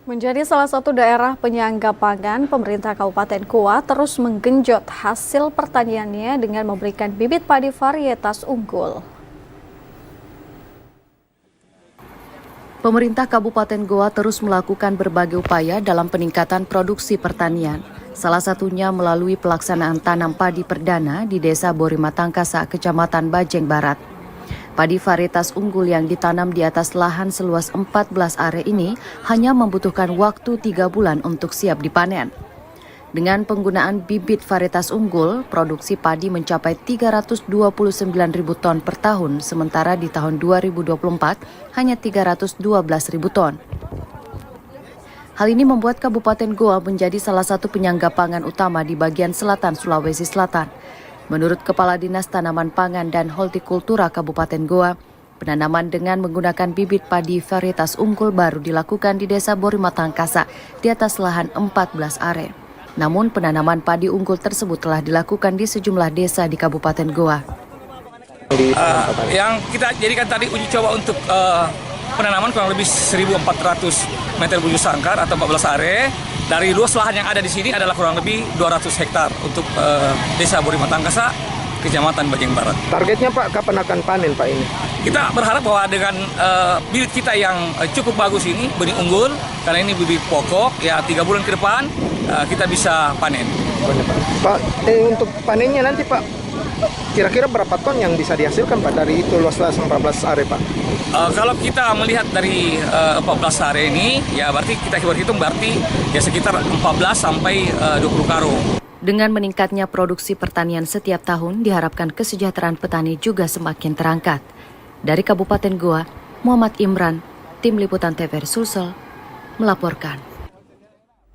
Menjadi salah satu daerah penyangga pangan, pemerintah Kabupaten Goa terus menggenjot hasil pertaniannya dengan memberikan bibit padi varietas unggul. Pemerintah Kabupaten Goa terus melakukan berbagai upaya dalam peningkatan produksi pertanian. Salah satunya melalui pelaksanaan tanam padi perdana di Desa Borimatangkasa, Kecamatan Bajeng Barat. Padi varietas unggul yang ditanam di atas lahan seluas 14 are ini hanya membutuhkan waktu 3 bulan untuk siap dipanen. Dengan penggunaan bibit varietas unggul, produksi padi mencapai 329.000 ton per tahun, sementara di tahun 2024 hanya 312.000 ton. Hal ini membuat Kabupaten Goa menjadi salah satu penyangga pangan utama di bagian selatan Sulawesi Selatan. Menurut Kepala Dinas Tanaman Pangan dan Hortikultura Kabupaten Goa, penanaman dengan menggunakan bibit padi varietas unggul baru dilakukan di Desa Borimatangkasa di atas lahan 14 are. Namun penanaman padi unggul tersebut telah dilakukan di sejumlah desa di Kabupaten Goa. Yang kita jadikan tadi uji coba untuk penanaman kurang lebih 1.400 meter bujur sangkar atau 14 are. Dari luas lahan yang ada di sini adalah kurang lebih 200 hektar untuk Desa Borimatangkasa, Kecamatan Bajeng Barat. Targetnya Pak, kapan akan panen Pak ini? Kita berharap bahwa dengan bibit kita yang cukup bagus ini, benih unggul, karena ini bibit pokok, ya 3 bulan ke depan kita bisa panen. Pak, untuk panennya nanti Pak, kira-kira berapa ton yang bisa dihasilkan Pak dari itu luas 14 are Pak? Kalau kita melihat dari 14 are ini, ya berarti kita berhitung berarti ya sekitar 14 sampai 20 karung. Dengan meningkatnya produksi pertanian setiap tahun, diharapkan kesejahteraan petani juga semakin terangkat. Dari Kabupaten Goa, Muhammad Imran, Tim Liputan TVRI Sulsel, melaporkan.